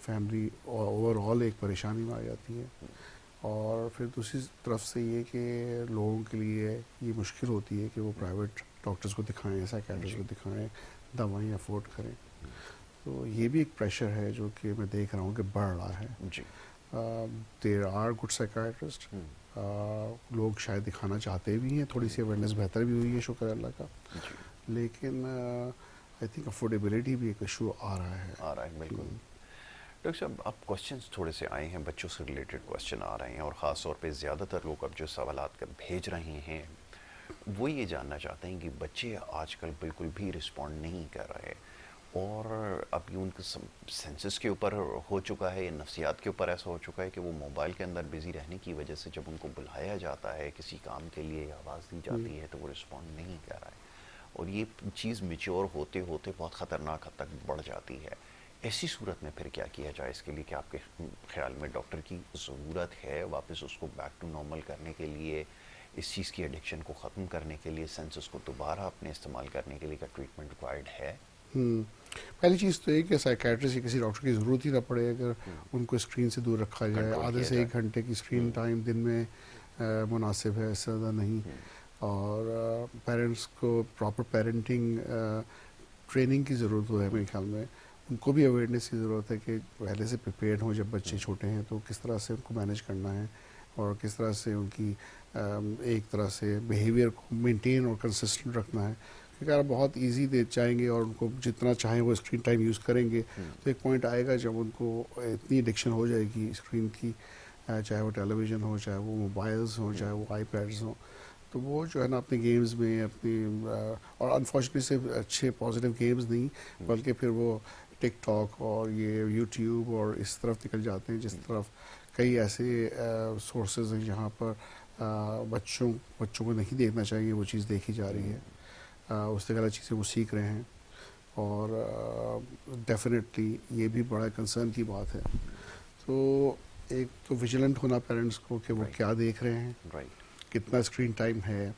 Family over all ایک پریشانی میں آ جاتی ہے. اور پھر دوسری طرف سے یہ کہ لوگوں کے لیے یہ مشکل ہوتی ہے کہ وہ پرائیویٹ ڈاکٹرز کو دکھائیں, سائیکیٹرسٹ کو دکھائیں, دوائیں افورڈ کریں. تو یہ بھی ایک پریشر ہے جو کہ میں دیکھ رہا ہوں کہ بڑھ رہا ہے. جی. دیر آر گڈ سائیکیٹرسٹ, لوگ شاید دکھانا چاہتے بھی ہیں, تھوڑی سی اویئرنیس بہتر بھی ہوئی ہے شکر اللہ کا, لیکن آئی تھنک افورڈیبلٹی بھی ایک ایشو آ رہا ہے. بالکل. ڈاکٹر صاحب اب کوشچنس تھوڑے سے آئے ہیں, بچوں سے ریلیٹڈ کوشچن آ رہے ہیں, اور خاص طور پہ زیادہ تر لوگ اب جو سوالات بھیج رہے ہیں وہ یہ جاننا چاہتے ہیں کہ بچے آج کل بالکل بھی رسپونڈ نہیں کر رہے, اور اب یہ ان کے سینسز کے اوپر ہو چکا ہے یا نفسیات کے اوپر ایسا ہو چکا ہے کہ وہ موبائل کے اندر بزی رہنے کی وجہ سے جب ان کو بلایا جاتا ہے کسی کام کے لیے یا آواز دی جاتی ہے تو وہ رسپونڈ نہیں کر رہا ہے, اور یہ چیز میچور ہوتے ہوتے بہت خطرناک حد تک بڑھ جاتی ہے. ایسی صورت میں پھر کیا کیا جائے اس کے لیے, کہ آپ کے خیال میں ڈاکٹر کی ضرورت ہے واپس اس کو بیک ٹو نارمل کرنے کے لیے, اس چیز کی ایڈکشن کو ختم کرنے کے لیے, سینسز کو دوبارہ اپنے استعمال کرنے کے لیے کیا ٹریٹمنٹ ریکوائرڈ ہے؟ پہلی چیز تو یہ کہ سائیکیٹرسٹ یا کسی ڈاکٹر کی ضرورت ہی نہ پڑے اگر ان کو اسکرین سے دور رکھا جائے. آدھے سے 1 گھنٹے کی اسکرین ٹائم دن میں مناسب ہے, اس سے زیادہ نہیں. اور پیرنٹس کو پراپر پیرنٹنگ ٹریننگ کی ضرورت ہے میرے خیال میں. ان کو بھی اویئرنیس کی ضرورت ہے کہ پہلے سے پریپیئرڈ ہوں, جب بچے چھوٹے ہیں تو کس طرح سے ان کو مینیج کرنا ہے اور کس طرح سے ان کی ایک طرح سے بیہیویئر کو مینٹین اور کنسسٹنٹ رکھنا ہے. کیونکہ اگر بہت ایزی دے چاہیں گے اور ان کو جتنا چاہیں وہ اسکرین ٹائم یوز کریں گے تو ایک پوائنٹ آئے گا جب ان کو اتنی ایڈکشن ہو جائے گی اسکرین کی, چاہے وہ ٹیلی ویژن ہو, چاہے وہ موبائلز ہوں, چاہے وہ آئی پیڈز ہوں, تو وہ جو ہے نا اپنے گیمز میں اپنی اور انفارچونیٹلی سے اچھے پازیٹیو گیمز نہیں بلکہ پھر وہ ٹک ٹاک اور یہ یوٹیوب اور اس طرف نکل جاتے ہیں, جس طرف کئی ایسے سورسز ہیں جہاں پر بچوں کو نہیں دیکھنا چاہیے وہ چیز دیکھی جا رہی ہے. اس سے غلط چیزیں وہ سیکھ رہے ہیں, اور ڈیفینیٹلی یہ بھی بڑا کنسرن کی بات ہے. تو ایک تو ویجیلنٹ ہونا پیرنٹس کو کہ وہ کیا دیکھ رہے ہیں, کتنا اسکرین ٹائم ہے,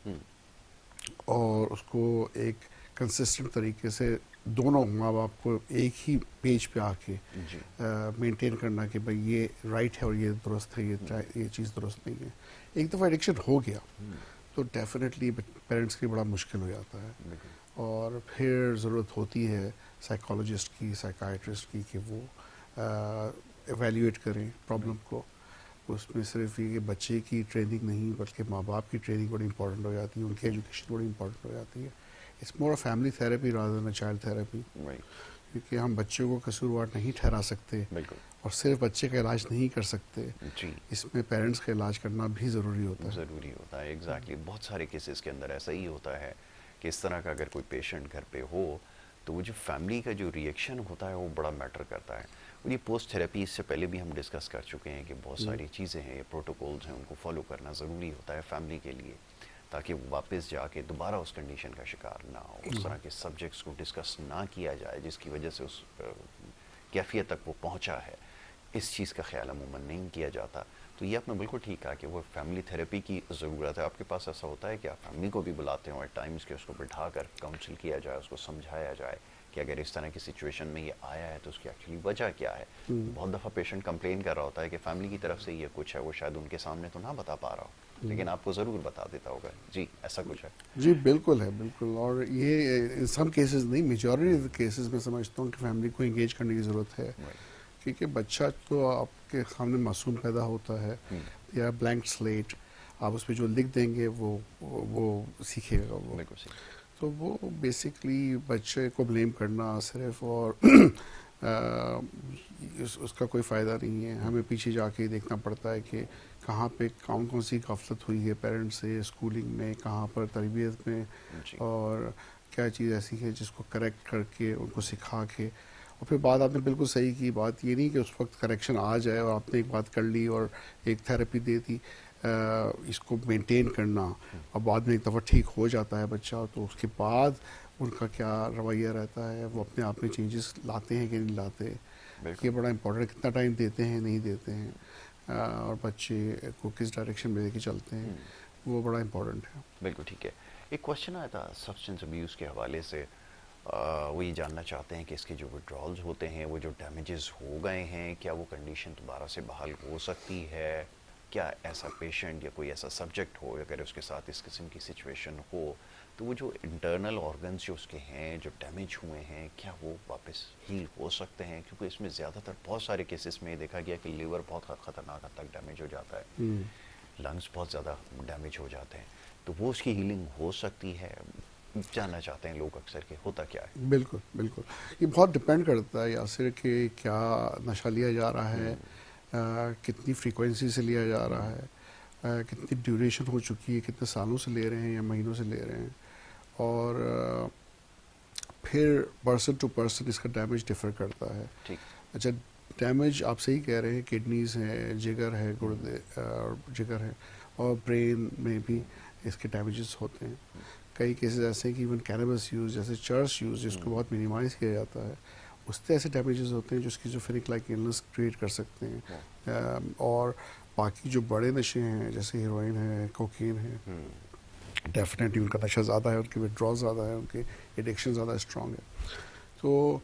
اور اس کو ایک کنسسٹنٹ طریقے سے دونوں ماں باپ کو ایک ہی پیج پہ آ کے مینٹین کرنا کہ بھائی یہ رائٹ ہے اور یہ درست ہے, یہ چیز درست نہیں ہے. ایک دفعہ ایڈکشن ہو گیا تو ڈیفینیٹلی پیرنٹس کے لیے بڑا مشکل ہو جاتا ہے, اور پھر ضرورت ہوتی ہے سائیکالوجسٹ کی, سائیکائٹرسٹ کی, کہ وہ ایویلیویٹ کریں پرابلم کو. اس میں صرف یہ کہ بچے کی ٹریننگ نہیں بلکہ ماں باپ کی ٹریننگ بڑی امپورٹنٹ ہو جاتی ہے, ان کی ایجوکیشن بڑی امپورٹنٹ ہو جاتی ہے. It's more a family therapy rather than a child therapy, کیونکہ ہم بچوں کو قصوروار نہیں ٹھہرا سکتے اور صرف بچے کا علاج نہیں کر سکتے, اس میں پیرنٹس کا علاج کرنا بھی ضروری ہوتا ہے. ایگزیکٹلی. بہت سارے کیسز کے اندر ایسا ہی ہوتا ہے کہ اس طرح کا اگر کوئی پیشنٹ گھر پہ ہو تو وہ جو فیملی کا جو ریئیکشن ہوتا ہے وہ بڑا میٹر کرتا ہے. اور یہ پوسٹ تھراپی اس سے پہلے بھی ہم ڈسکس کر چکے ہیں کہ بہت ساری چیزیں ہیں, یہ پروٹوکولز ہیں, ان کو فالو کرنا ضروری ہوتا ہے فیملی کے لیے, تاکہ وہ واپس جا کے دوبارہ اس کنڈیشن کا شکار نہ ہو, اس طرح کے سبجیکٹس کو ڈسکس نہ کیا جائے جس کی وجہ سے اس کیفیت تک وہ پہنچا ہے. اس چیز کا خیال عموماً نہیں کیا جاتا. تو یہ آپ نے بالکل ٹھیک کہا کہ وہ فیملی تھراپی کی ضرورت ہے. آپ کے پاس ایسا ہوتا ہے کہ آپ فیملی کو بھی بلاتے ہوں ایٹ ٹائمس کہ اس کو بٹھا کر کاؤنسل کیا جائے, اس کو سمجھایا جائے کہ اگر اس طرح کی سچویشن میں یہ آیا ہے تو اس کی ایکچولی وجہ کیا ہے. بہت دفعہ پیشنٹ کمپلین کر رہا ہوتا ہے کہ فیملی کی طرف سے یہ کچھ ہے, وہ شاید ان کے سامنے تو نہ بتا پا رہا ہو لیکن آپ کو ضرور بتا دیتا ہوگا. جی ایسا کچھ ہے؟ جی بالکل ہے, بالکل. اور یہ سم کیسز نہیں, میجورٹی کیسز میں سمجھتا ہوں کہ فیملی کو انگیج کرنے کی ضرورت ہے, کیونکہ بچہ تو آپ کے سامنے معصوم پیدا ہوتا ہے یا بلینک سلیٹ, آپ اس پہ جو لکھ دیں گے وہ سیکھے گا. وہ تو وہ بیسکلی بچے کو بلیم کرنا صرف اور اس کا کوئی فائدہ نہیں ہے. ہمیں پیچھے جا کے دیکھنا پڑتا ہے کہ کہاں پہ کون سی غفلت ہوئی ہے پیرنٹس سے, اسکولنگ میں, کہاں پر تربیت میں, اور کیا چیز ایسی ہے جس کو کریکٹ کر کے ان کو سکھا کے. اور پھر بات آپ نے بالکل صحیح کی, بات یہ نہیں کہ اس وقت کریکشن آ جائے اور آپ نے ایک بات کر لی اور ایک تھراپی دے دی, اس کو مینٹین کرنا, اور بعد میں ایک دفعہ ٹھیک ہو جاتا ہے بچہ تو اس کے بعد ان کا کیا رویہ رہتا ہے, وہ اپنے آپ میں چینجز لاتے ہیں کہ نہیں لاتے, یہ بڑا امپورٹنٹ ہے. کتنا ٹائم دیتے ہیں نہیں دیتے ہیں, اور بچے کو کس ڈائریکشن میں لے کے چلتے ہیں, وہ بڑا امپورٹنٹ ہے. بالکل ٹھیک ہے. ایک کوشچن آیا تھا سبسٹنس ابیوز کے حوالے سے, وہ یہ جاننا چاہتے ہیں کہ اس کے جو وڈرالز ہوتے ہیں وہ جو ڈیمیجز ہو گئے ہیں کیا وہ کنڈیشن دوبارہ سے بحال ہو سکتی ہے. کیا ایسا پیشنٹ یا کوئی ایسا سبجیکٹ ہو اگر اس کے ساتھ اس قسم کی سچویشن ہو تو وہ جو انٹرنل آرگنز جو اس کے ہیں جو ڈیمیج ہوئے ہیں کیا وہ واپس ہیل ہو سکتے ہیں, کیونکہ اس میں زیادہ تر بہت سارے کیسز میں دیکھا گیا کہ لیور بہت خطرناک حد تک ڈیمیج ہو جاتا ہے, لنگس بہت زیادہ ڈیمیج ہو جاتے ہیں, تو وہ اس کی ہیلنگ ہو سکتی ہے. جاننا چاہتے ہیں لوگ اکثر کہ ہوتا کیا ہے. بالکل بالکل, یہ بہت ڈپینڈ کرتا ہے یاسر کہ کیا نشہ لیا جا رہا ہے, کتنی فریکوینسی سے لیا جا رہا ہے, کتنی ڈیوریشن ہو چکی ہے, کتنے سالوں سے لے رہے ہیں یا مہینوں سے لے رہے ہیں, اور پھر پرسن ٹو پرسن اس کا ڈیمیج ڈفر کرتا ہے. اچھا, ڈیمیج آپ صحیح کہہ رہے ہیں, کڈنیز ہیں, جگر ہے, گردے جگر ہے, اور برین میں بھی اس کے ڈیمیجز ہوتے ہیں. کئی کیسز ایسے ہیں کہ ایون کینبس یوز جیسے چرس یوز جس کو بہت منیمائز کیا جاتا ہے, اس سے ایسے ڈیمیجز ہوتے ہیں جو اس کی جو فینک لائک النس کریٹ کر سکتے ہیں. اور باقی جو بڑے نشے ہیں جیسے ہیروئن ہے, کوکین ہے, ڈیفینیٹلی ان کا نشہ زیادہ ہے, ان کی وڈرال زیادہ ہے, ان کی ایڈکشن زیادہ اسٹرانگ ہے. تو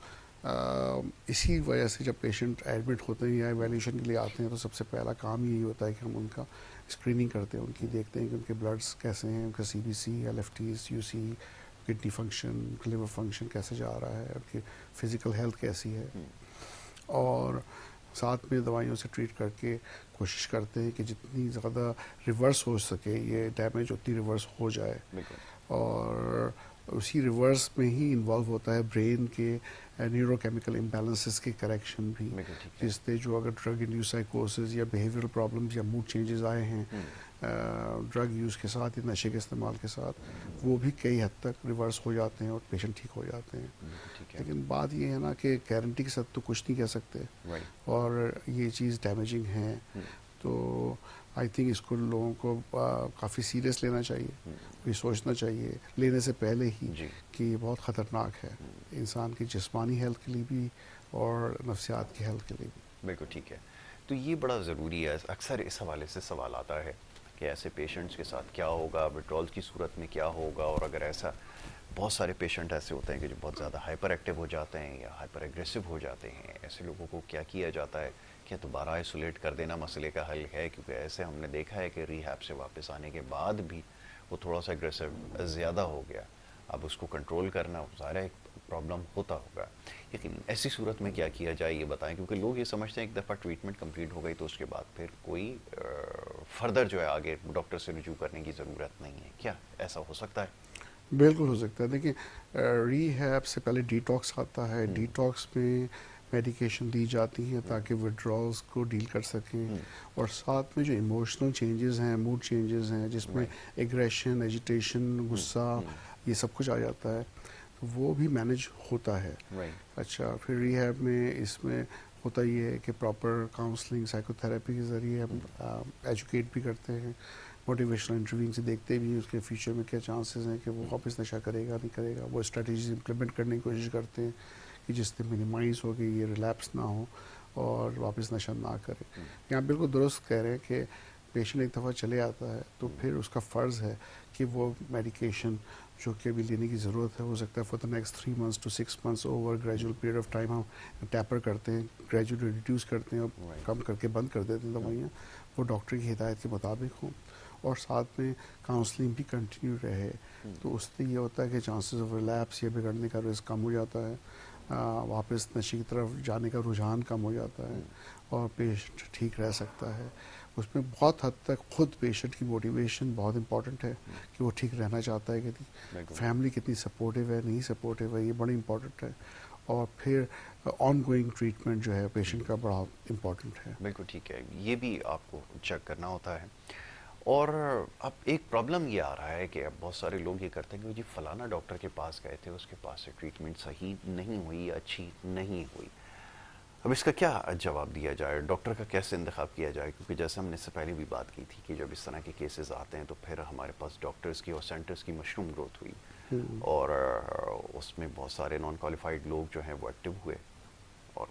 اسی وجہ سے جب پیشنٹ ایڈمٹ ہوتے ہیں یا ایویلیوشن کے لیے آتے ہیں تو سب سے پہلا کام یہی ہوتا ہے کہ ہم ان کا اسکریننگ کرتے ہیں, ان کی دیکھتے ہیں کہ ان کے بلڈس کیسے ہیں, ان کا C B C, L F Ts, U C, kidney function, liver function کیسے جا رہا ہے, ان کی فزیکل ہیلتھ کیسی ہے, اور ساتھ میں دوائیوں سے ٹریٹ کر کے کوشش کرتے ہیں کہ جتنی زیادہ ریورس ہو سکے یہ ڈیمیج اتنی ریورس ہو جائے. اور اسی ریورس میں ہی انوالو ہوتا ہے برین کے نیورو کیمیکل امبیلنسز کے کریکشن بھی, جس سے جو اگر ڈرگ انڈیوس سائیکوسز یا بیہیویئرل پرابلمز یا موڈ چینجز آئے ہیں ڈرگ یوز کے ساتھ یا نشے کے استعمال کے ساتھ, وہ بھی کئی حد تک ریورس ہو جاتے ہیں اور پیشنٹ ٹھیک ہو جاتے ہیں. لیکن بات یہ ہے نا کہ گارنٹی کے ساتھ تو کچھ نہیں کہہ سکتے, اور یہ چیز ڈیمیجنگ ہے, تو آئی تھنک اس کو لوگوں کو کافی سیریس لینا چاہیے, یہ سوچنا چاہیے لینے سے پہلے ہی کہ یہ بہت خطرناک ہے انسان کی جسمانی ہیلتھ کے لیے بھی اور نفسیات کی ہیلتھ کے لیے بھی. بالکل ٹھیک ہے. تو یہ بڑا ضروری ہے, اکثر اس حوالے سے سوال آتا ہے کہ ایسے پیشنٹس کے ساتھ کیا ہوگا, وڈرال کی صورت میں کیا ہوگا, اور اگر ایسا بہت سارے پیشنٹ ایسے ہوتے ہیں کہ جو بہت زیادہ ہائپر ایکٹیو ہو جاتے ہیں یا ہائپر ایگریسو ہو جاتے ہیں, ایسے لوگوں کو کیا کیا جاتا ہے, کیا دوبارہ آئسولیٹ کر دینا مسئلے کا حل ہے, کیونکہ ایسے ہم نے دیکھا ہے کہ ریہیب سے واپس آنے کے بعد بھی وہ تھوڑا سا ایگریسو زیادہ ہو گیا, اب اس کو کنٹرول کرنا ظاہر ایک پرابلم ہوتا ہوگا. لیکن ایسی صورت میں کیا کیا جائے یہ بتائیں, کیونکہ لوگ یہ سمجھتے ہیں ایک دفعہ ٹریٹمنٹ کمپلیٹ ہو گئی تو اس کے بعد پھر کوئی فردر جو ہے آگے ڈاکٹر سے رجوع کرنے کی ضرورت نہیں ہے. کیا ایسا ہو سکتا ہے؟ بالکل ہو سکتا ہے. دیکھیں, ری ہیب سے پہلے ڈی ٹاکس آتا ہے, ڈی ٹاکس میں میڈیکیشن دی جاتی ہیں تاکہ وڈرالز کو ڈیل کر سکیں, اور ساتھ میں جو ایموشنل چینجز ہیں, موڈ چینجز ہیں جس میں ایگریشن, ایجیٹیشن, غصہ, یہ سب کچھ آ جاتا ہے, تو وہ بھی مینیج ہوتا ہے. اچھا, پھر ری ہیب میں اس میں ہوتا یہ ہے کہ پراپر کاؤنسلنگ, سائیکو تھراپی کے ذریعے ہم ایجوکیٹ بھی کرتے ہیں, موٹیویشنل انٹرویو سے دیکھتے بھی ہیں اس کے فیوچر میں کیا چانسز ہیں کہ وہ واپس نشہ کرے گا نہیں کرے گا, وہ اسٹریٹجیز امپلیمنٹ کرنے کی کوشش کرتے ہیں کہ جس سے منیمائز ہو کہ یہ ریلیپس نہ ہو اور واپس نشہ نہ کرے. یہاں بالکل درست کہہ رہے ہیں کہ پیشنٹ ایک دفعہ چلے آتا ہے تو پھر اس کا فرض ہے کہ وہ میڈیکیشن جو کہ ابھی لینے کی ضرورت ہے, ہو سکتا ہے for the next 3 months to 6 months over gradual period of time ہم ٹیپر کرتے ہیں, گریجولی ریڈیوس کرتے ہیں اور کم کر کے بند کر دیتے ہیں دوائیاں, وہ ڈاکٹر کی ہدایت کے مطابق ہوں, اور ساتھ میں کاؤنسلنگ بھی کنٹینیو رہے, تو اس سے یہ ہوتا ہے کہ چانسز آف ریلیپس یا بگڑنے کا رسک کم ہو جاتا ہے, واپس نشے کی طرف جانے کا رجحان کم ہو جاتا ہے, اور پیشنٹ ٹھیک رہ سکتا ہے. اس میں بہت حد تک خود پیشنٹ کی موٹیویشن بہت امپورٹنٹ ہے کہ وہ ٹھیک رہنا چاہتا ہے کہ نہیں, فیملی کتنی سپورٹیو ہے, نہیں سپورٹیو ہے, یہ بڑی امپورٹنٹ ہے, اور پھر آن گوئنگ ٹریٹمنٹ جو ہے پیشنٹ کا بڑا امپورٹنٹ ہے. بالکل ٹھیک ہے, یہ بھی آپ کو چیک کرنا ہوتا ہے. اور اب ایک پرابلم یہ آ رہا ہے کہ اب بہت سارے لوگ یہ کرتے ہیں کہ جی فلانا ڈاکٹر کے پاس گئے تھے, اس کے پاس سے ٹریٹمنٹ صحیح نہیں ہوئی, اچھی نہیں ہوئی. اب اس کا کیا جواب دیا جائے, ڈاکٹر کا کیسے انتخاب کیا جائے, کیونکہ جیسے ہم نے اس سے پہلے بھی بات کی تھی کہ جب اس طرح کے کیسز آتے ہیں تو پھر ہمارے پاس ڈاکٹرز کی اور سینٹرز کی مشروم گروتھ ہوئی, اور اس میں بہت سارے نان کوالیفائڈ لوگ جو ہیں وہ ایکٹیو ہوئے, اور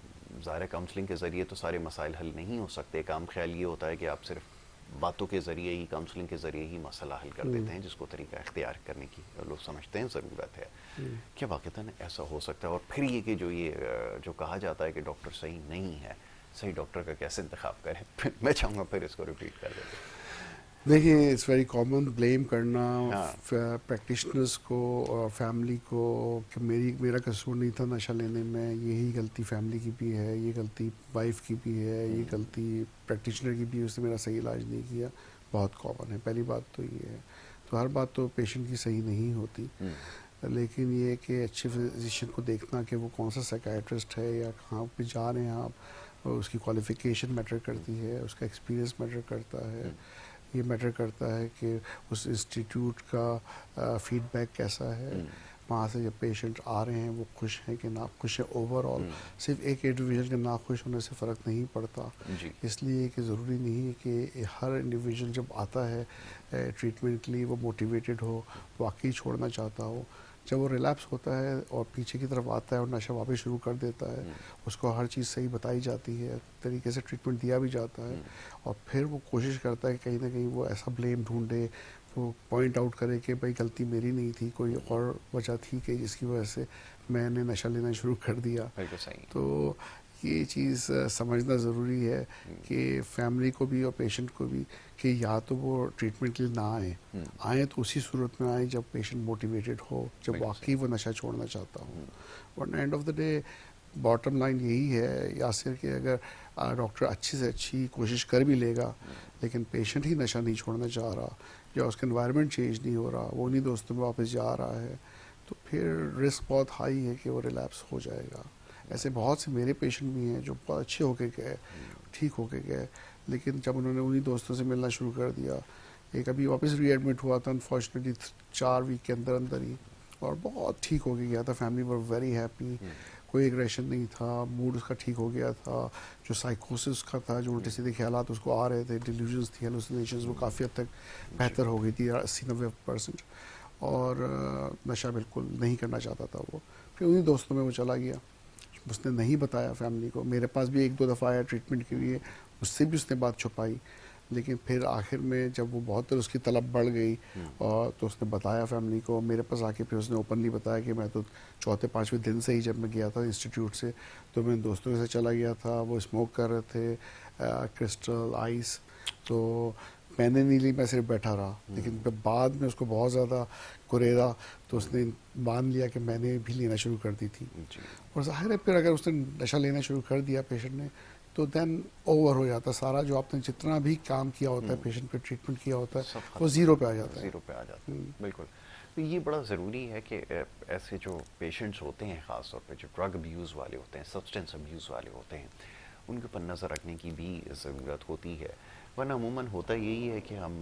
ظاہر کاؤنسلنگ کے ذریعے تو سارے مسائل حل نہیں ہو سکتے. کام خیال یہ ہوتا ہے کہ آپ صرف باتوں کے ذریعے ہی، کاؤنسلنگ کے ذریعے ہی مسئلہ حل کر دیتے ہیں، جس کو طریقہ اختیار کرنے کی لوگ سمجھتے ہیں ضرورت ہے. کیا واقعتاً ایسا ہو سکتا ہے؟ اور پھر یہ کہ جو کہا جاتا ہے کہ ڈاکٹر صحیح نہیں ہے، صحیح ڈاکٹر کا کیسے انتخاب کریں؟ میں چاہوں گا پھر اس کو ریپیٹ کر دیں. دیکھیں اٹس ویری کامن بلیم کرنا ہاں پریکٹیشنرز کو اور فیملی کو کہ میرا قصور نہیں تھا نشہ لینے میں، یہی غلطی فیملی کی بھی ہے، یہ غلطی وائف کی بھی ہے، یہ غلطی پریکٹیشنر کی بھی ہے، اس نے میرا صحیح علاج نہیں کیا. بہت کامن ہے. پہلی بات تو یہ ہے. تو ہر بات تو پیشنٹ کی صحیح نہیں ہوتی، لیکن یہ کہ اچھے فزیشین کو دیکھنا کہ وہ کون سا سائیکائٹرسٹ ہے یا کہاں پہ جا رہے ہیں آپ، اس کی کوالیفیکیشن میٹر کرتی ہے، اس کا ایکسپیرینس میٹر کرتا ہے، یہ میٹر کرتا ہے کہ اس انسٹیٹیوٹ کا فیڈ بیک کیسا ہے، وہاں سے جب پیشنٹ آ رہے ہیں وہ خوش ہیں کہ ناخوش ہیں. اوور آل صرف ایک انڈیویژل کے ناخوش ہونے سے فرق نہیں پڑتا. جی اس لیے کہ ضروری نہیں ہے کہ ہر انڈیویژل جب آتا ہے ٹریٹمنٹ کے لیے وہ موٹیویٹڈ ہو، واقعی چھوڑنا چاہتا ہو. جب وہ ریلیپس ہوتا ہے اور پیچھے کی طرف آتا ہے اور نشہ واپس شروع کر دیتا ہے، اس کو ہر چیز صحیح بتائی جاتی ہے، طریقے سے ٹریٹمنٹ دیا بھی جاتا ہے، اور پھر وہ کوشش کرتا ہے کہ کہیں نہ کہیں وہ ایسا بلیم ڈھونڈے، وہ پوائنٹ آؤٹ کرے کہ بھائی غلطی میری نہیں تھی، کوئی اور وجہ تھی کہ جس کی وجہ سے میں نے نشہ لینا شروع کر دیا. بالکل صحیح. تو یہ چیز سمجھنا ضروری ہے کہ فیملی کو بھی اور پیشنٹ کو بھی کہ یا تو وہ ٹریٹمنٹ کے لیے نہ آئیں تو اسی صورت میں آئیں جب پیشنٹ موٹیویٹڈ ہو، جب واقعی وہ نشہ چھوڑنا چاہتا ہو. ورنہ and of the day bottom line یہی ہے یاسر کہ اگر ڈاکٹر اچھی سے اچھی کوشش کر بھی لے گا لیکن پیشنٹ ہی نشہ نہیں چھوڑنا چاہ رہا یا اس کا انوائرمنٹ چینج نہیں ہو رہا، وہ انہیں دوستوں میں واپس جا رہا ہے، تو پھر رسک بہت ہائی ہے کہ وہ ریلیپس ہو جائے گا. ایسے بہت سے میرے پیشنٹ بھی ہیں جو بہت اچھے ہو کے گئے، ٹھیک ہو کے گئے، لیکن جب انہوں نے انہیں دوستوں سے ملنا شروع کر دیا، ایک ابھی واپس ری ایڈمٹ ہوا تھا انفارچونیٹلی 4 ویک کے اندر اندر ہی، اور بہت ٹھیک ہو کے گیا تھا. فیملی ور ویری ہیپی، کوئی ایگریشن نہیں تھا، موڈ اس کا ٹھیک ہو گیا تھا، جو سائیکوسس کا تھا، جو الٹے سیدھے خیالات اس کو آ رہے تھے، ڈیلیوژنس تھی، ہیلوسینیشنز، وہ کافی حد تک بہتر ہو گئی تھی 80-90%. اور نشہ بالکل نہیں کرنا چاہتا تھا وہ. پھر انہیں دوستوں میں وہ چلا گیا، اس نے نہیں بتایا فیملی کو. میرے پاس بھی 1-2 دفعہ آیا ٹریٹمنٹ کے لیے، اس سے بھی اس نے بات چھپائی، لیکن پھر آخر میں جب وہ بہت دیر اس کی طلب بڑھ گئی اور تو اس نے بتایا فیملی کو. میرے پاس آ کے پھر اس نے اوپنلی بتایا کہ میں تو 4-5ویں دن سے ہی جب میں گیا تھا انسٹیٹیوٹ سے تو میں دوستوں کے ساتھ چلا گیا تھا، وہ اسموک کر رہے تھے کرسٹل آئس، تو میں نے نہیں لی، میں صرف بیٹھا رہا. لیکن بعد میں اس کو بہت زیادہ کوریدا تو اس نے مان لیا کہ میں نے بھی لینا شروع کر دی تھی. اور ظاہر ہے پھر اگر اس نے نشہ لینا شروع کر دیا پیشنٹ نے تو دین اوور ہو جاتا ہے سارا جو آپ نے جتنا بھی کام کیا ہوتا ہے پیشنٹ پہ ٹریٹمنٹ کیا ہوتا ہے وہ زیرو پہ آ جاتا ہے. زیرو پہ آ جاتا ہے. بالکل. تو یہ بڑا ضروری ہے کہ ایسے جو پیشنٹس ہوتے ہیں، خاص طور پہ جو ڈرگ ابیوز والے ہوتے ہیں، سبسٹینس ابیوز والے ہوتے ہیں، ان کے اوپر نظر رکھنے کی بھی ضرورت ہوتی ہے. ورنہ عموماً ہوتا یہی ہے کہ ہم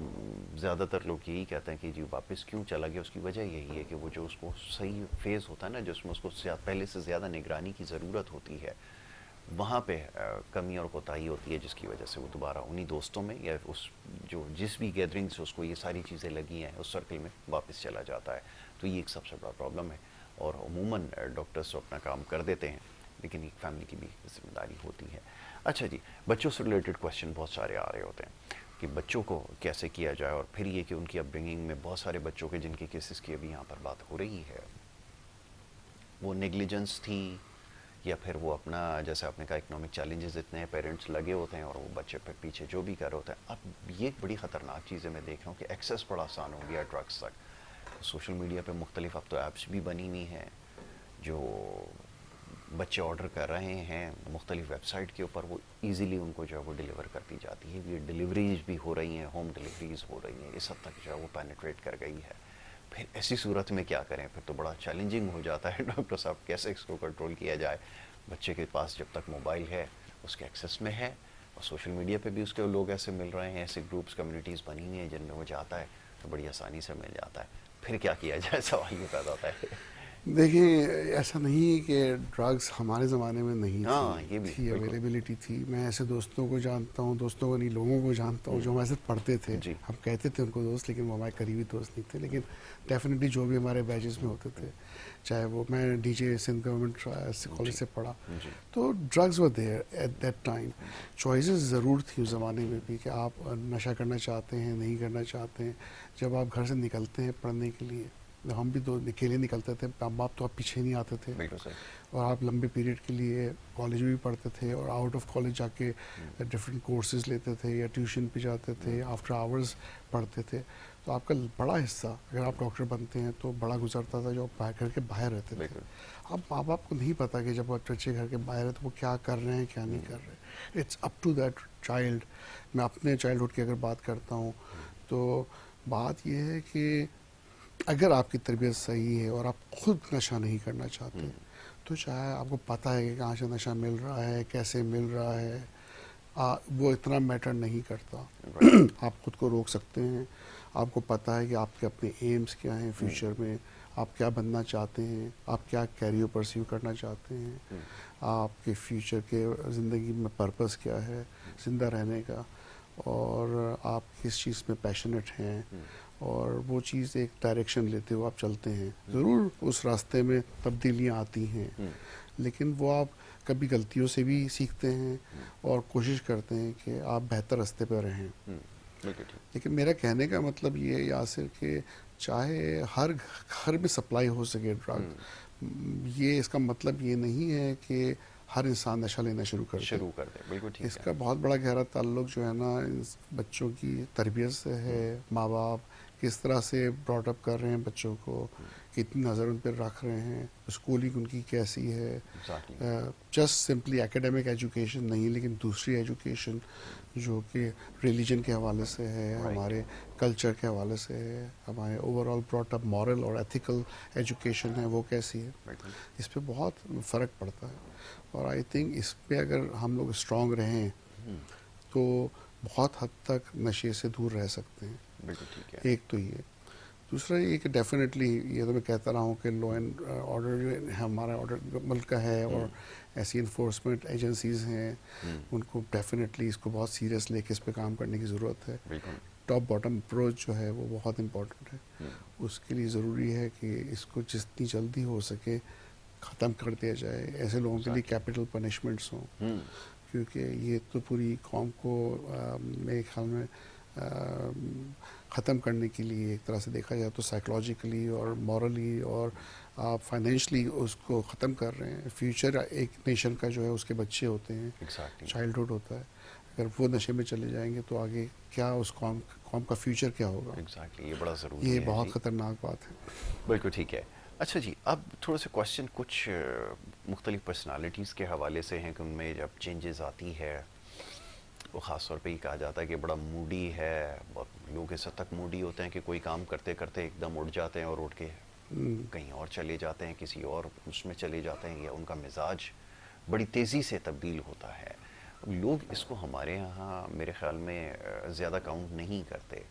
زیادہ تر لوگ یہی کہتے ہیں کہ جی واپس کیوں چلا گیا. اس کی وجہ یہی ہے کہ وہ جو اس کو صحیح فیز ہوتا ہے نا، جس میں اس کو پہلے سے زیادہ نگرانی کی ضرورت ہوتی ہے، وہاں پہ کمی اور کوتاہی ہوتی ہے، جس کی وجہ سے وہ دوبارہ انہی دوستوں میں یا اس جو جس بھی گیدرنگ سے اس کو یہ ساری چیزیں لگی ہیں اس سرکل میں واپس چلا جاتا ہے. تو یہ ایک سب سے بڑا پرابلم ہے. اور عموماً ڈاکٹرز تو اپنا کام کر دیتے ہیں، لیکن ایک فیملی کی بھی ذمہ داری ہوتی ہے. اچھا جی، بچوں سے ریلیٹڈ کویشچن بہت سارے آ رہے ہوتے ہیں کہ بچوں کو کیسے کیا جائے، اور پھر یہ کہ ان کی اپ برنگنگ میں بہت سارے بچوں کے جن کے کیسز کی ابھی یہاں پر بات ہو رہی ہے، وہ نیگلیجنس تھی یا پھر وہ اپنا جیسے آپ نے کہا اکنامک چیلنجز اتنے ہیں، پیرنٹس لگے ہوتے ہیں اور وہ بچے پہ پیچھے جو بھی کر رہے ہوتے ہیں. اب یہ ایک بڑی خطرناک چیز ہے، میں دیکھ رہا ہوں کہ ایکسیس بڑا آسان ہو گیا ڈرگس تک. سوشل میڈیا پہ مختلف اب تو ایپس بھی بنی ہوئی ہیں جو بچے آرڈر کر رہے ہیں مختلف ویب سائٹ کے اوپر، وہ ایزیلی ان کو جو ہے وہ ڈیلیور کر دی جاتی ہے. یہ ڈیلیوریز بھی ہو رہی ہیں، ہوم ڈیلیوریز ہو رہی ہیں، اس حد تک جو ہے وہ پینیٹریٹ کر گئی ہے. پھر ایسی صورت میں کیا کریں؟ پھر تو بڑا چیلنجنگ ہو جاتا ہے ڈاکٹر صاحب، کیسے اس کو کنٹرول کیا جائے. بچے کے پاس جب تک موبائل ہے اس کے ایکسیس میں ہے، اور سوشل میڈیا پہ بھی اس کے لوگ ایسے مل رہے ہیں، ایسے گروپس کمیونٹیز بنی ہوئی ہیں جن میں وہ جاتا ہے تو بڑی آسانی سے مل جاتا ہے. پھر کیا کیا جائے؟ سوال یہ پیدا ہوتا ہے. دیکھیں ایسا نہیں کہ ڈرگس ہمارے زمانے میں نہیں ہاں یہ بھی تھی بالکل اویلیبلٹی تھی. میں ایسے دوستوں کو جانتا ہوں, دوستوں کو نہیں لوگوں کو جانتا ہوں جو ہمارے ساتھ پڑھتے تھے. جی ہم کہتے تھے ان کو دوست, لیکن وہ ہمارے قریبی دوست نہیں تھے. لیکن ڈیفینیٹلی جو بھی ہمارے بیچز میں ہوتے تھے, چاہے وہ میں D J Sindh government college سے پڑھا, جی تو drugs were there at that time. Choices ضرور تھیں اس زمانے میں بھی کہ آپ نشہ کرنا چاہتے ہیں نہیں کرنا چاہتے ہیں. جب آپ گھر سے نکلتے ہیں پڑھنے کے لیے, ہم بھی تو اکیلے نکلتے تھے, ماں باپ تو آپ پیچھے نہیں آتے تھے, بالکل صحیح. اور آپ لمبے پیریڈ کے لیے کالج میں بھی پڑھتے تھے اور آؤٹ آف کالج جا کے ڈفرینٹ کورسز لیتے تھے یا ٹیوشن پہ جاتے تھے, آفٹر آورز پڑھتے تھے. تو آپ کا بڑا حصہ, اگر آپ ڈاکٹر بنتے ہیں تو بڑا گزرتا تھا جو آپ گھر کے باہر رہتے تھے. اب ماں باپ کو نہیں پتا کہ جب بچے گھر کے باہر ہیں تو وہ کیا کر رہے ہیں کیا نہیں کر رہے. It's up to that child. میں اپنے چائلڈہڈ کی اگر بات کرتا ہوں تو بات یہ ہے کہ اگر آپ کی تربیت صحیح ہے اور آپ خود نشہ نہیں کرنا چاہتے, تو چاہے آپ کو پتہ ہے کہ کہاں سے نشہ مل رہا ہے, کیسے مل رہا ہے, وہ اتنا میٹر نہیں کرتا. آپ خود کو روک سکتے ہیں. آپ کو پتہ ہے کہ آپ کے اپنے ایمز کیا ہیں فیوچر میں, آپ کیا بننا چاہتے ہیں, آپ کیا کیریئر پرسیو کرنا چاہتے ہیں, آپ کے فیوچر کے زندگی میں پرپس کیا ہے زندہ رہنے کا, اور آپ کس چیز میں پیشنیٹ ہیں, اور وہ چیز ایک ڈائریکشن لیتے ہوئے آپ چلتے ہیں. ضرور اس راستے میں تبدیلیاں آتی ہیں, لیکن وہ آپ کبھی غلطیوں سے بھی سیکھتے ہیں اور کوشش کرتے ہیں کہ آپ بہتر راستے پہ رہیں. لیکن میرا کہنے کا مطلب یہ ہے یاسر کہ چاہے ہر گھر میں سپلائی ہو سکے ڈرگ, یہ اس کا مطلب یہ نہیں ہے کہ ہر انسان نشہ لینا شروع کر دے. بالکل ٹھیک اس ہے. کا بہت بڑا گہرا تعلق جو ہے نا بچوں کی تربیت سے ہے. ماں باپ کس طرح سے براٹ اپ کر رہے ہیں بچوں کو, کتنی نظر ان پہ رکھ رہے ہیں, اسکولنگ ان کی کیسی ہے. جسٹ سمپلی اکیڈیمک ایجوکیشن نہیں, لیکن دوسری ایجوکیشن جو کہ ریلیجن کے حوالے سے ہے, ہمارے کلچر کے حوالے سے ہے, ہمارے over all brought up moral اور ایتھیکل ایجوکیشن ہے وہ کیسی ہے, اس پہ بہت فرق پڑتا ہے. اور آئی تھنک اس پہ اگر ہم لوگ اسٹرانگ رہیں تو بہت حد تک نشے سے دور رہ سکتے ہیں. بالکل ٹھیک ہے. ایک تو یہ. دوسرا یہ کہ ڈیفینیٹلی یہ تو میں کہتا رہا ہوں کہ لا اینڈ آرڈر جو ہمارا آرڈر ملک کا ہے, اور ایسی انفورسمنٹ ایجنسیز ہیں, ان کو ڈیفینیٹلی اس کو بہت سیریس لے کے اس پہ کام کرنے کی ضرورت ہے. ٹاپ باٹم اپروچ جو ہے وہ بہت امپورٹنٹ ہے. اس کے لیے ضروری ہے کہ اس کو جتنی جلدی ہو سکے ختم کر دیا جائے. ایسے لوگوں کے لیے کیپٹل پنشمنٹس ہوں, کیونکہ یہ تو پوری قوم کو میرے خیال میں ختم کرنے کے لیے ایک طرح سے دیکھا جائے تو سائیکلوجیکلی اور مورلی اور آپ فائنینشلی اس کو ختم کر رہے ہیں. فیوچر ایک نیشن کا جو ہے اس کے بچے ہوتے ہیں, چائلڈہڈ ہوتا ہے. اگر وہ نشے میں چلے جائیں گے تو آگے کیا اس قوم کا فیوچر کیا ہوگا. یہ بڑا ضروری ہے, یہ بہت خطرناک بات ہے. بالکل ٹھیک ہے. اچھا جی, اب تھوڑا سا کوشچن کچھ مختلف پرسنالٹیز کے حوالے سے ہیں کہ ان میں جب چینجز آتی ہے, وہ خاص طور پہ یہ کہا جاتا ہے کہ بڑا موڈی ہے. بہت لوگ اس حد تک موڈی ہوتے ہیں کہ کوئی کام کرتے کرتے ایک دم اٹھ جاتے ہیں اور اٹھ کے کہیں اور چلے جاتے ہیں, کسی اور اس میں چلے جاتے ہیں, یا ان کا مزاج بڑی تیزی سے تبدیل ہوتا ہے. لوگ اس کو ہمارے یہاں میرے خیال میں زیادہ کاؤنٹ نہیں کرتے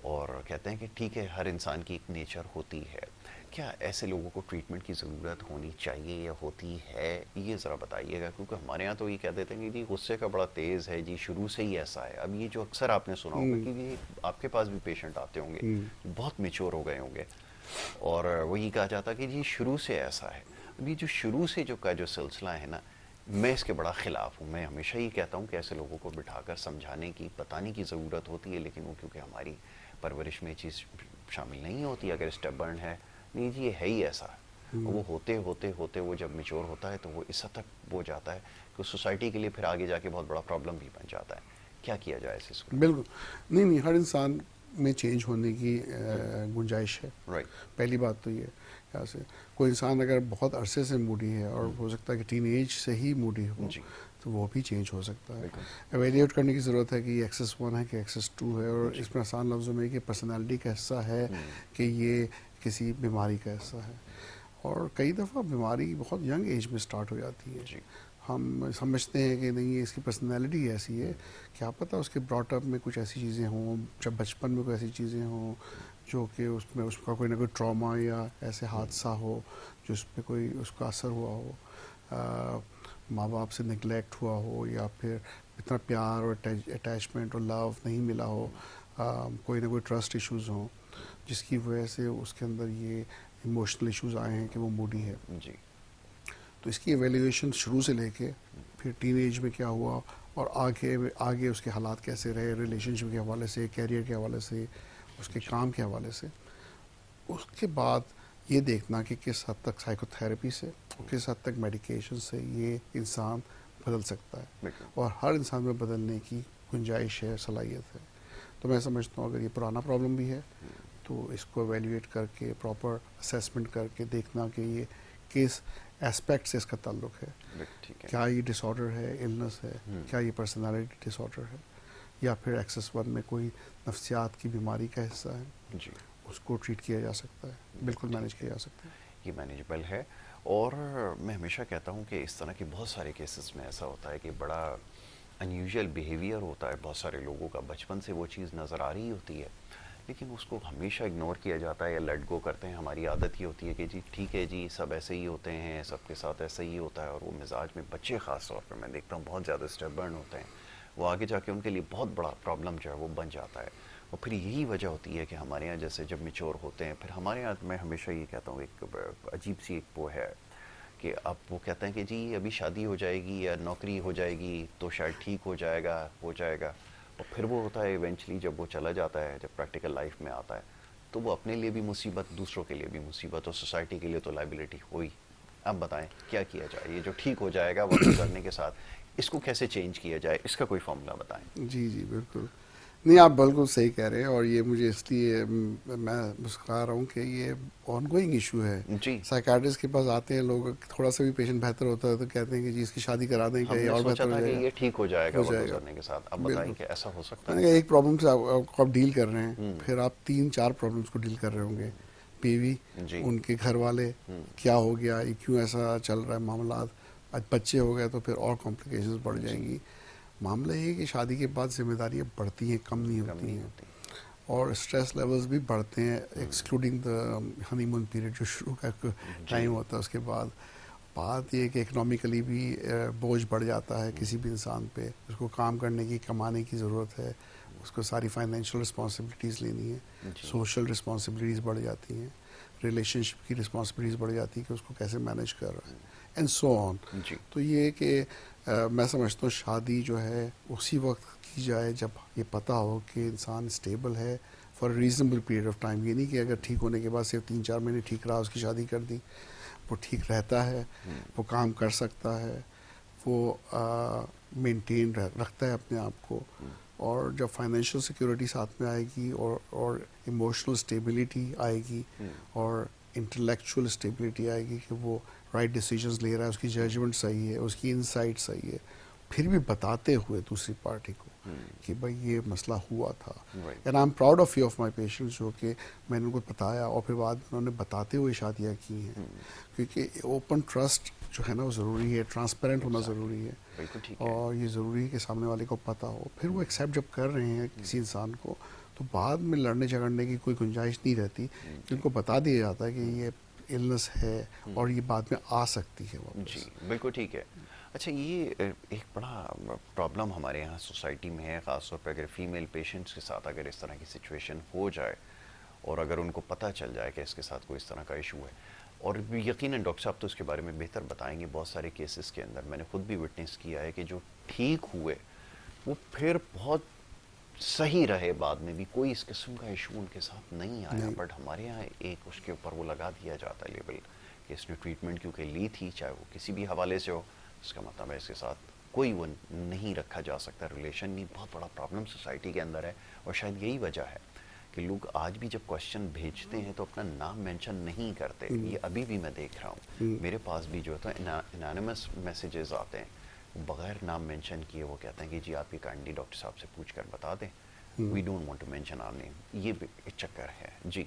اور کہتے ہیں کہ ٹھیک ہے ہر انسان کی ایک نیچر ہوتی ہے. کیا ایسے لوگوں کو ٹریٹمنٹ کی ضرورت ہونی چاہیے یا ہوتی ہے, یہ ذرا بتائیے گا. کیونکہ ہمارے یہاں تو یہ کہہ دیتے ہیں کہ جی غصے کا بڑا تیز ہے, جی شروع سے ہی ایسا ہے. اب یہ جو اکثر آپ نے سنا ہوگا کہ جی آپ کے پاس بھی پیشنٹ آتے ہوں گے بہت میچور ہو گئے ہوں گے, اور وہی کہا جاتا کہ جی شروع سے ایسا ہے. اب یہ جو شروع سے جو سلسلہ ہے نا, میں اس کے بڑا خلاف ہوں. میں ہمیشہ یہ کہتا ہوں کہ ایسے لوگوں کو بٹھا کر سمجھانے کی, بتانے کی ضرورت ہوتی ہے, لیکن وہ کیونکہ ہماری پرورش میں یہ چیز شامل نہیں ہوتی. اگر اسٹبرن ہے, نہیں جی یہ ہے ہی ایسا, وہ ہوتے ہوتے ہوتے وہ جب میچور ہوتا ہے تو وہ اس حد تک ہو جاتا ہے کہ سوسائٹی کے لیے پھر آگے جا کے بہت بڑا پرابلم بھی بن جاتا ہے. کیا کیا جائے اس صورت؟ بالکل نہیں, ہر انسان میں چینج ہونے کی گنجائش ہے. پہلی بات تو یہ یہاں سے کوئی انسان اگر بہت عرصے سے موڈی ہے اور ہو سکتا ہے کہ ٹین ایج سے ہی موڈی ہو, تو وہ بھی چینج ہو سکتا ہے. ایویلیویٹ کرنے کی ضرورت ہے کہ یہ ایکسس 1 ہے کہ ایکسس 2 ہے, اور اس میں آسان لفظوں میں کہ پرسنالٹی کا حصہ ہے کہ یہ کسی بیماری کا حصہ ہے. اور کئی دفعہ بیماری بہت ینگ ایج میں سٹارٹ ہو جاتی ہے. ہم سمجھتے ہیں کہ نہیں اس کی پرسنالٹی ایسی ہے, کیا پتہ اس کے براٹ اپ میں کچھ ایسی چیزیں ہوں, جب بچپن میں کوئی ایسی چیزیں ہوں جو کہ اس میں اس کا کوئی نہ کوئی ٹراما یا ایسے حادثہ ہو جو اس پہ کوئی اس کا اثر ہوا ہو، ماں باپ سے نگلیکٹ ہوا ہو، یا پھر اتنا پیار اور اٹیچمنٹ اور لو نہیں ملا ہو، کوئی نہ کوئی ٹرسٹ ایشوز ہوں جس کی وجہ سے اس کے اندر یہ ایموشنل ایشوز آئے ہیں کہ وہ موڈی ہے. جی. تو اس کی ایویلیویشن شروع سے لے کے پھر ٹین ایج میں کیا ہوا اور آگے اس کے حالات کیسے رہے، ریلیشن شپ کے حوالے سے، کیریئر کے حوالے سے، اس کے کام کے حوالے سے، اس کے بعد یہ دیکھنا کہ کس حد تک سائیکو تھراپی سے اور کس حد تک میڈیکیشن سے یہ انسان بدل سکتا ہے، اور ہر انسان میں بدلنے کی گنجائش ہے، صلاحیت ہے. تو میں سمجھتا ہوں اگر یہ پرانا پرابلم بھی ہے تو اس کو ایویلیویٹ کر کے پراپر اسیسمنٹ کر کے دیکھنا کہ یہ کس اسپیکٹ سے اس کا تعلق ہے. کیا یہ ڈس آرڈر ہے، النس ہے، کیا یہ پرسنالٹی ڈس آرڈر ہے، یا پھر ایکسس 1 میں کوئی نفسیات کی بیماری کا حصہ ہے. جی. اس کو ٹریٹ کیا جا سکتا ہے، بالکل مینیج کیا جا سکتا ہے. یہ مینیجبل ہے. اور میں ہمیشہ کہتا ہوں کہ اس طرح کے بہت سارے کیسز میں ایسا ہوتا ہے کہ بڑا انیوژل بیہیویئر ہوتا ہے بہت سارے لوگوں کا، بچپن سے وہ چیز نظر آ رہی ہوتی ہے لیکن اس کو ہمیشہ اگنور کیا جاتا ہے یا لیٹ گو کرتے ہیں. ہماری عادت یہ ہوتی ہے کہ جی ٹھیک ہے جی سب ایسے ہی ہوتے ہیں، سب کے ساتھ ایسا ہی ہوتا ہے. اور وہ مزاج میں بچے خاص طور پہ میں دیکھتا ہوں بہت زیادہ اسٹبرن ہوتے ہیں، وہ آگے جا کے ان کے لیے بہت بڑا پرابلم جو ہے وہ بن جاتا ہے. اور پھر یہی وجہ ہوتی ہے کہ ہمارے یہاں جیسے جب میچور ہوتے ہیں، پھر ہمارے یہاں میں ہمیشہ یہ کہتا ہوں ایک عجیب سی ایک وہ ہے کہ اب وہ کہتے ہیں کہ جی ابھی شادی ہو جائے گی یا نوکری ہو جائے گی تو شاید ٹھیک ہو جائے گا. اور پھر وہ ہوتا ہے ایونچولی جب وہ چلا جاتا ہے، جب پریکٹیکل لائف میں آتا ہے تو وہ اپنے لیے بھی مصیبت، دوسروں کے لیے بھی مصیبت، اور سوسائٹی کے لیے تو لائبلٹی ہوئی. اب بتائیں کیا کیا جائے؟ یہ جو ٹھیک ہو جائے گا وقت گزرنے کے ساتھ، اس کو کیسے چینج کیا جائے؟ اس کا کوئی فارمولا بتائیں. جی جی بالکل. نہیں آپ بالکل صحیح کہہ رہے ہیں، اور یہ مجھے اس لیے میں مسکرا رہا ہوں کہ یہ آن گوئنگ ایشو ہے. جی. سائیکیٹرسٹ کے پاس آتے ہیں لوگ، تھوڑا سا بھی پیشنٹ بہتر ہوتا ہے تو کہتے ہیں کہ جی اس کی شادی کرا دیں کہ یہ اور بہتر ہو جائے گا. یہ ٹھیک ہو جائے گا وقت گزرنے کے ساتھ. اب بتائیں کہ ایسا ہو سکتا ہے؟ ایک پرابلم سے آپ ڈیل کر رہے ہیں، پھر آپ 3-4 پرابلمس کو ڈیل کر رہے ہوں گے. بیوی، ان کے گھر والے، کیا ہو گیا، یہ کیوں ایسا چل رہا ہے معاملات، بچے ہو گئے تو پھر اور کمپلیکیشنز بڑھ جائیں گی. معاملہ یہ ہے کہ شادی کے بعد ذمہ داریاں بڑھتی ہیں، کم نہیں ہوتی ہیں، اور اسٹریس لیولز بھی بڑھتے ہیں، ایکسکلوڈنگ دا ہنی مون پیریڈ جو شروع کا ٹائم ہوتا ہے. اس کے بعد بات یہ کہ اکنامیکلی بھی بوجھ بڑھ جاتا ہے کسی بھی انسان پہ. اس کو کام کرنے کی، کمانے کی ضرورت ہے، اس کو ساری فائنینشیل رسپانسبلٹیز لینی ہے، سوشل رسپانسبلٹیز بڑھ جاتی ہیں، ریلیشن شپ کی رسپانسبلٹیز بڑھ جاتی ہے کہ اس کو کیسے مینیج کر رہا ہے، اینڈ سو آن. تو یہ کہ میں سمجھتا ہوں شادی جو ہے اسی وقت کی جائے جب یہ پتہ ہو کہ انسان اسٹیبل ہے for reasonable period of time. یہ نہیں کہ اگر ٹھیک ہونے کے بعد صرف 3-4 مہینے ٹھیک رہا اس کی شادی کر دی. وہ ٹھیک رہتا ہے، وہ کام کر سکتا ہے، وہ مینٹین رکھتا ہے اپنے آپ کو، اور جب فائنینشیل سیکیورٹی ساتھ میں آئے گی اور ایموشنل اسٹیبلٹی آئے گی اور انٹلیکچوئل اسٹیبلٹی آئے گی کہ وہ رائٹ ڈیسیجنز لے رہا ہے، اس کی ججمنٹ صحیح ہے، اس کی انسائٹ صحیح ہے، پھر بھی بتاتے ہوئے دوسری پارٹی کو کہ بھائی یہ مسئلہ ہوا تھا. And I am proud of you of my patients جو کہ میں نے ان کو بتایا اور پھر بعد میں انہوں نے بتاتے ہوئے شادیاں کی ہیں. کیونکہ اوپن ٹرسٹ جو ہے نا وہ ضروری ہے، ٹرانسپیرنٹ ہونا ضروری ہے، اور یہ ضروری ہے کہ سامنے والے کو پتہ ہو. پھر وہ ایکسیپٹ جب کر رہے ہیں کسی انسان کو تو بعد میں لڑنے جھگڑنے کی کوئی گنجائش نہیں رہتی کہ ان کو بتا دیا جاتا ہے کہ یہ النس ہے اور یہ بعد میں آ سکتی ہے واپس. جی بالکل ٹھیک ہے. اچھا یہ ایک بڑا پرابلم ہمارے یہاں سوسائٹی میں ہے، خاص طور پہ اگر فیمیل پیشنٹس کے ساتھ اگر اس طرح کی سچویشن ہو جائے اور اگر ان کو پتہ چل جائے کہ اس کے ساتھ کوئی اس طرح کا ایشو ہے، اور یقیناً ڈاکٹر صاحب تو اس کے بارے میں بہتر بتائیں گے. بہت سارے کیسز کے اندر میں نے خود بھی وٹنس کیا ہے کہ جو ٹھیک ہوئے وہ پھر بہت صحیح رہے، بعد میں بھی کوئی اس قسم کا ایشو ان کے ساتھ نہیں آیا. بٹ ہمارے یہاں ایک اس کے اوپر وہ لگا دیا جاتا ہے لیبل کہ اس نے ٹریٹمنٹ کیونکہ لی تھی، چاہے وہ کسی بھی حوالے سے ہو، اس کا مطلب ہے اس کے ساتھ کوئی وہ نہیں رکھا جا سکتا، ریلیشن نہیں. بہت بڑا پرابلم سوسائٹی کے اندر ہے، اور شاید یہی وجہ ہے کہ لوگ آج بھی جب کوشچن بھیجتے ہیں تو اپنا نام مینشن نہیں کرتے. یہ ابھی بھی میں دیکھ رہا ہوں، میرے پاس بھی جو ہے انانیمس میسیجز آتے ہیں بغیر نام مینشن کیے. وہ کہتے ہیں کہ جی آپ یہ کائنڈلی ڈاکٹر صاحب سے پوچھ کر بتا دیں، we don't want to mention our name. یہ بھی ایک چکر ہے. جی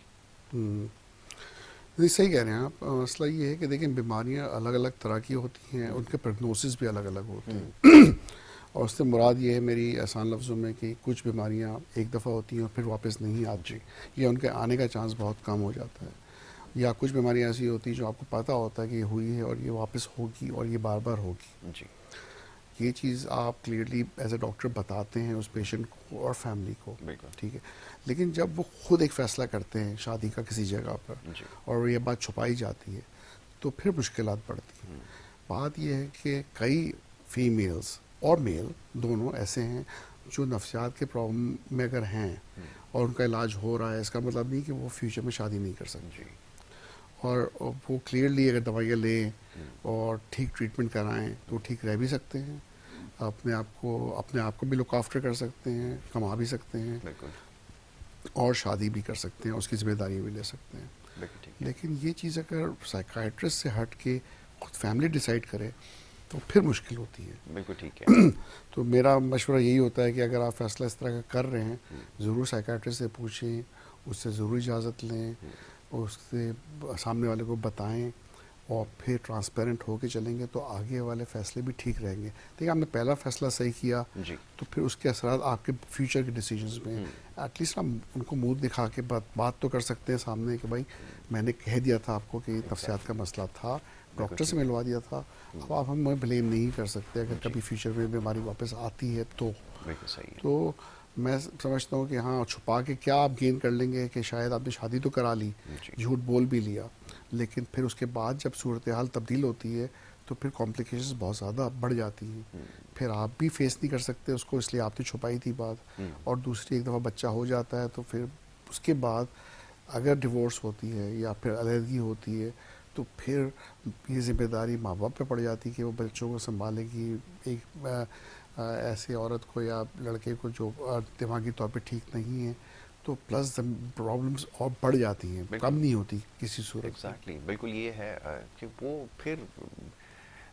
نہیں صحیح کہہ رہے ہیں آپ. مسئلہ یہ ہے کہ دیکھیں بیماریاں الگ الگ طرح کی ہوتی ہیں، ان کے پروگنوسس بھی الگ الگ ہوتے ہیں. اور اس سے مراد یہ ہے میری آسان لفظوں میں کہ کچھ بیماریاں ایک دفعہ ہوتی ہیں اور پھر واپس نہیں آتی، یا ان کے آنے کا چانس بہت کم ہو جاتا ہے، یا کچھ بیماریاں ایسی ہوتی ہیں جو آپ کو پتہ ہوتا ہے کہ یہ ہوئی ہے اور یہ واپس ہوگی اور یہ بار بار ہوگی. جی یہ چیز آپ کلیئرلی ایز اے ڈاکٹر بتاتے ہیں اس پیشنٹ کو اور فیملی کو، بالکل. ٹھیک ہے. لیکن جب وہ خود ایک فیصلہ کرتے ہیں شادی کا کسی جگہ پر جی اور یہ بات چھپائی جاتی ہے تو پھر مشکلات پڑتی ہیں. بات یہ ہے کہ کئی فیمیلز اور میل دونوں ایسے ہیں جو نفسیات کے پرابلم میں اگر ہیں اور ان کا علاج ہو رہا ہے، اس کا مطلب نہیں کہ وہ فیوچر میں شادی نہیں کر سکتے. جی اور وہ کلیئرلی اگر دوائیاں لیں اور ٹھیک ٹریٹمنٹ کرائیں تو ٹھیک رہ بھی سکتے ہیں، اپنے آپ کو بھی لک آفٹر کر سکتے ہیں، کما بھی سکتے ہیں بالکل اور شادی بھی کر سکتے ہیں، اس کی ذمہ داری بھی لے سکتے ہیں. بالکل ٹھیک ہے. لیکن یہ چیز اگر سائیکائٹرسٹ سے ہٹ کے خود فیملی ڈیسائیڈ کرے تو پھر مشکل ہوتی ہے. بالکل ٹھیک ہے. تو میرا مشورہ یہی ہوتا ہے کہ اگر آپ فیصلہ اس طرح کا کر رہے ہیں ضرور سائیکائٹرسٹ سے پوچھیں، اس سے ضرور اجازت لیں، اس سے سامنے والے کو بتائیں اور پھر ٹرانسپیرنٹ ہو کے چلیں گے تو آگے والے فیصلے بھی ٹھیک رہیں گے. دیکھیے آپ نے پہلا فیصلہ صحیح کیا جی تو پھر اس کے اثرات آپ کے فیوچر کے ڈیسیجنز میں ایٹ لیسٹ ہم ان کو منہ دکھا کے بات تو کر سکتے ہیں سامنے کہ بھائی میں نے کہہ دیا تھا آپ کو کہ نفسیات کا مسئلہ تھا، ڈاکٹر سے ملوا دیا تھا. اب آپ ہمیں بلیم نہیں کر سکتے اگر کبھی فیوچر میں بیماری واپس آتی ہے تو. بالکل صحیح ہے. تو میں سمجھتا ہوں کہ ہاں چھپا کے کیا آپ گین کر لیں گے کہ شاید آپ نے شادی تو کرا لی، جی جھوٹ بول بھی لیا، لیکن پھر اس کے بعد جب صورتحال تبدیل ہوتی ہے تو پھر کمپلیکیشنز بہت زیادہ بڑھ جاتی ہیں. پھر آپ بھی فیس نہیں کر سکتے اس کو، اس لیے آپ نے چھپائی تھی بات. اور دوسری ایک دفعہ بچہ ہو جاتا ہے تو پھر اس کے بعد اگر ڈیورس ہوتی ہے یا پھر علیحدگی ہوتی ہے تو پھر یہ ذمہ داری ماں باپ پہ پڑ جاتی کہ وہ بچوں کو سنبھالے گی. ایک ایسے عورت کو یا لڑکے کو جو دماغی طور پہ ٹھیک نہیں ہے تو پلس پرابلمس اور بڑھ جاتی ہیں، کم نہیں ہوتی کسی صورت میں. ایگزیکٹلی بالکل یہ ہے کہ وہ پھر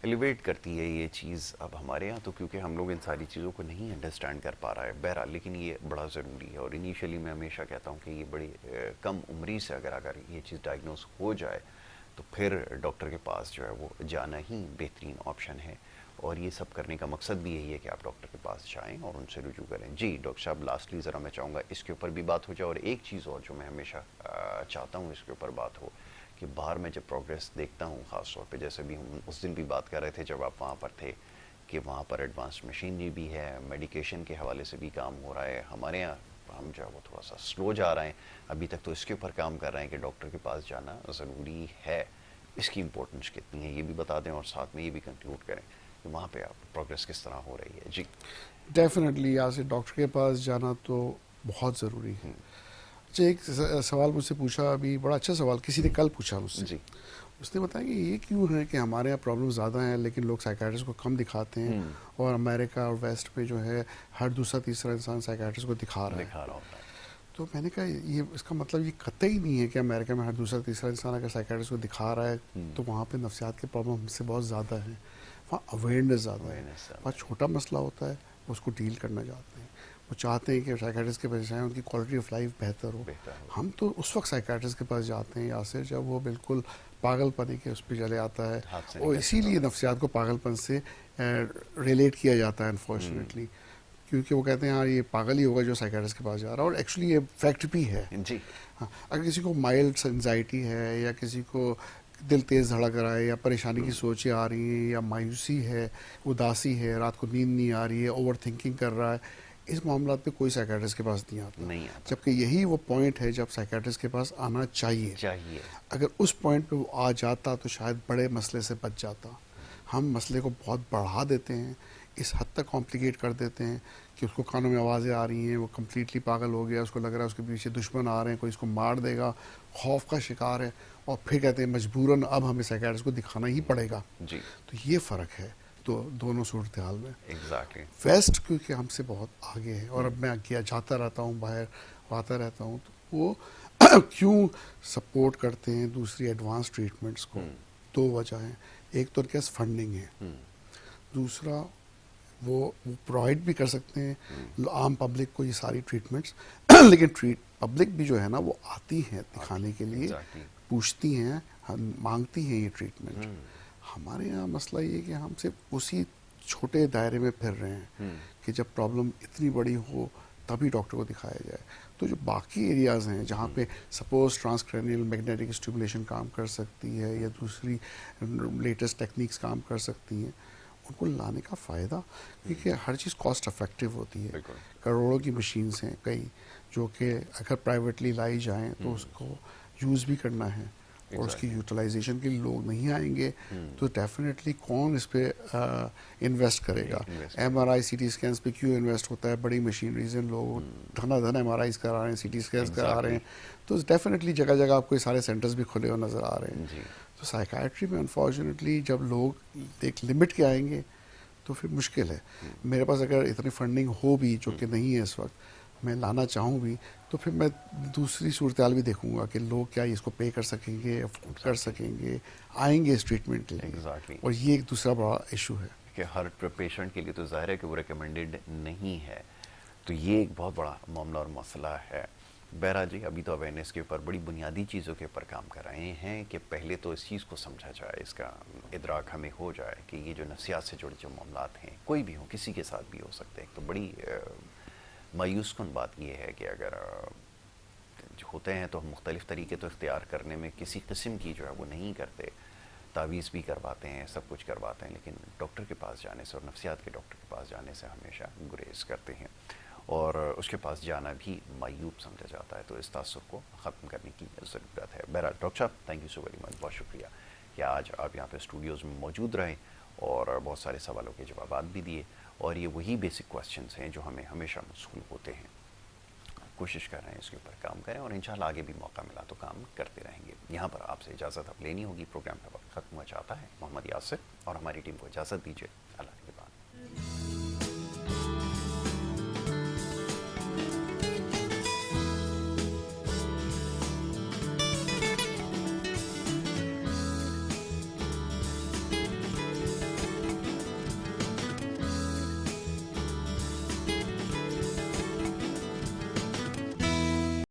ایلیویٹ کرتی ہے یہ چیز اب ہمارے یہاں تو، کیونکہ ہم لوگ ان ساری چیزوں کو نہیں انڈرسٹینڈ کر پا رہا ہے. بہرحال لیکن یہ بڑا ضروری ہے. اور انیشیلی میں ہمیشہ کہتا ہوں کہ یہ بڑی کم عمری سے اگر یہ چیز ڈائگنوز ہو جائے تو پھر ڈاکٹر کے پاس جو ہے وہ جانا ہی بہترین آپشن ہے. اور یہ سب کرنے کا مقصد بھی یہی ہے کہ آپ ڈاکٹر کے پاس جائیں اور ان سے رجوع کریں. جی ڈاکٹر صاحب لاسٹلی ذرا میں چاہوں گا اس کے اوپر بھی بات ہو جائے. اور ایک چیز اور جو میں ہمیشہ چاہتا ہوں اس کے اوپر بات ہو کہ باہر میں جب پروگریس دیکھتا ہوں، خاص طور پہ جیسے بھی ہم اس دن بھی بات کر رہے تھے جب آپ وہاں پر تھے، کہ وہاں پر ایڈوانس مشینری بھی ہے، میڈیکیشن کے حوالے سے بھی کام ہو رہا ہے. ہمارے یہاں ہم جو ہے وہ تھوڑا سا سلو جا رہے ہیں ابھی تک. تو اس کے اوپر کام کر رہے ہیں کہ ڈاکٹر کے پاس جانا ضروری ہے. اس کی امپورٹنس کتنی ہے یہ بھی بتا دیں اور ساتھ میں یہ بھی کنکلوڈ کریں کہ وہاں پہ آپ پروگریس کس طرح ہو رہی ہے. جی ڈیفینیٹلی یہاں سے ڈاکٹر کے پاس جانا تو بہت ضروری ہے. اچھا ایک سوال مجھ سے پوچھا ابھی، بڑا اچھا سوال کسی نے کل پوچھا مجھ سے. جی اس نے بتایا کہ یہ کیوں ہے کہ ہمارے یہاں پرابلم زیادہ ہیں لیکن لوگ سائیکائٹرسٹ کو کم دکھاتے ہیں، اور امریکہ اور ویسٹ میں جو ہے ہر دوسرا تیسرا انسان سائیکائٹرسٹ کو دکھا رہا ہے. تو میں نے کہا یہ اس کا مطلب یہ قطعی نہیں ہے کہ امریکہ میں ہر دوسرا تیسرا انسان اگر سائیکائٹرسٹ کو دکھا رہا ہے تو وہاں پہ نفسیات کے پرابلم ہم سے بہت زیادہ ہیں. وہاں اویئرنیس زیادہ ہے. وہاں چھوٹا مسئلہ ہوتا ہے اس کو ڈیل کرنا چاہتے ہیں، وہ چاہتے ہیں کہ سائیکائٹرسٹ کے پاس جائیں ان کی کوالٹی آف لائف بہتر ہو. ہم تو اس وقت سائیکائٹرسٹ کے پاس جاتے ہیں یاسر جب وہ بالکل پاگل پنی کے اس پہ چلے آتا ہے، اور اسی لیے نفسیات کو پاگل پن سے ریلیٹ کیا جاتا ہے انفارچونیٹلی، کیونکہ وہ کہتے ہیں ہاں یہ پاگل ہی ہوگا جو سائیکائٹرسٹ کے پاس جا رہا ہے. اور ایکچولی یہ فیکٹ بھی ہے. جی ہاں اگر کسی کو مائلڈ انزائٹی ہے یا کسی کو دل تیز دھڑک رہا ہے یا پریشانی کی سوچیں آ رہی ہیں یا مایوسی ہے، اداسی ہے، رات کو نیند نہیں آ رہی ہے، اوور تھنکنگ کر رہا ہے، اس معاملات پہ کوئی سائیکائٹرسٹ کے پاس نہیں آتا. جبکہ یہی وہ پوائنٹ ہے جب سائیکائٹرسٹ کے پاس آنا چاہیے. اگر اس پوائنٹ پہ وہ آ جاتا تو شاید بڑے مسئلے سے بچ جاتا. ہم مسئلے کو بہت بڑھا دیتے ہیں، اس حد تک کمپلیکیٹ کر دیتے ہیں کہ اس کو کانوں میں آوازیں آ رہی ہیں، وہ کمپلیٹلی پاگل ہو گیا، اس کو لگ رہا ہے اس کے پیچھے دشمن آ رہے ہیں، کوئی اس کو مار دے گا، خوف کا شکار ہے، اور پھر کہتے ہیں مجبوراً اب ہمیں سائیکائٹرسٹ کو دکھانا ہی پڑے گا. تو یہ فرق ہے تو دونوں صورتحال میں. ویسٹ کیونکہ ہم سے بہت آگے ہے، اور اب میں جاتا رہتا ہوں باہر آتا رہتا ہوں تو وہ کیوں سپورٹ کرتے ہیں دوسری ایڈوانس ٹریٹمنٹس کو. دو وجہ ہیں، ایک تو ان کے پاس فنڈنگ ہے، دوسرا وہ پرووائڈ بھی کر سکتے ہیں عام پبلک کو یہ ساری ٹریٹمنٹس. لیکن پبلک بھی جو ہے نا وہ آتی ہے دکھانے کے لیے، پوچھتی ہیں، مانگتی ہیں یہ ٹریٹمنٹ. ہمارے یہاں مسئلہ یہ کہ ہم صرف اسی چھوٹے دائرے میں پھر رہے ہیں کہ جب پرابلم اتنی بڑی ہو تبھی ڈاکٹر کو دکھایا جائے. تو جو باقی ایریاز ہیں جہاں پہ سپوز ٹرانسکرینیل میگنیٹک اسٹیمولیشن کام کر سکتی ہے یا دوسری لیٹسٹ ٹیکنیکس کام کر سکتی ہیں, ان کو لانے کا فائدہ, کیونکہ ہر چیز کاسٹ افیکٹو ہوتی ہے. کروڑوں کی مشینز ہیں کئی جو کہ اگر پرائیویٹلی لائی جائیں تو اس کو یوز بھی کرنا ہے, اور اس کی یوٹیلائزیشن کے لیے لوگ نہیں آئیں گے تو ڈیفینیٹلی کون اس پہ انویسٹ کرے گا. ایم آر آئی سی ٹی اسکینس پہ کیوں انویسٹ ہوتا ہے, بڑی مشینریز ہیں, لوگ دھنا دھن ایم آر آئیز کرا رہے ہیں, سی ٹی اسکینس کرا رہے ہیں, تو ڈیفینیٹلی جگہ جگہ آپ کو یہ سارے سینٹرز بھی کھلے ہوئے نظر آ رہے ہیں. تو سائیکائٹری میں انفارچونیٹلی جب لوگ ایک لمٹ کے آئیں گے تو پھر مشکل ہے. میرے پاس اگر اتنی فنڈنگ ہو بھی, جو کہ نہیں ہے اس وقت, میں لانا چاہوں بھی, تو پھر میں دوسری صورتحال بھی دیکھوں گا کہ لوگ کیا اس کو پے کر سکیں گے, افورڈ کر سکیں گے, آئیں گے اس ٹریٹمنٹ کے لیے. اور یہ ایک دوسرا بڑا ایشو ہے کہ ہر پیشنٹ کے لیے تو ظاہر ہے کہ وہ ریکمینڈیڈ نہیں ہے, تو یہ ایک بہت بڑا معاملہ اور مسئلہ ہے. بہرحال جی, ابھی تو اویئرنیس کے اوپر بڑی بنیادی چیزوں کے اوپر کام کر رہے ہیں کہ پہلے تو اس چیز کو سمجھا جائے, اس کا ادراک ہمیں ہو جائے کہ یہ جو نفسیات سے جڑے جو معاملات ہیں, کوئی بھی ہو, کسی کے ساتھ بھی ہو سکتے ہیں. تو بڑی مایوس کن بات یہ ہے کہ اگر ہوتے ہیں تو ہم مختلف طریقے تو اختیار کرنے میں کسی قسم کی جو ہے وہ نہیں کرتے, تعویذ بھی کرواتے ہیں, سب کچھ کرواتے ہیں, لیکن ڈاکٹر کے پاس جانے سے اور نفسیات کے ڈاکٹر کے پاس جانے سے ہمیشہ گریز کرتے ہیں, اور اس کے پاس جانا بھی معیوب سمجھا جاتا ہے. تو اس تعصب کو ختم کرنے کی ضرورت ہے. بہرحال ڈاکٹر صاحب, thank you so very much, بہت شکریہ کہ آج آپ یہاں پہ اسٹوڈیوز میں موجود رہے اور بہت سارے سوالوں کے جوابات بھی دیے. اور یہ وہی بیسک کویسچنز ہیں جو ہمیں ہمیشہ موصول ہوتے ہیں. کوشش کر رہے ہیں اس کے اوپر کام کریں, اور انشاءاللہ آگے بھی موقع ملا تو کام کرتے رہیں گے. یہاں پر آپ سے اجازت اب لینی ہوگی, پروگرام کا وقت ختم ہوا چاہتا ہے. محمد یاسر اور ہماری ٹیم کو اجازت دیجیے.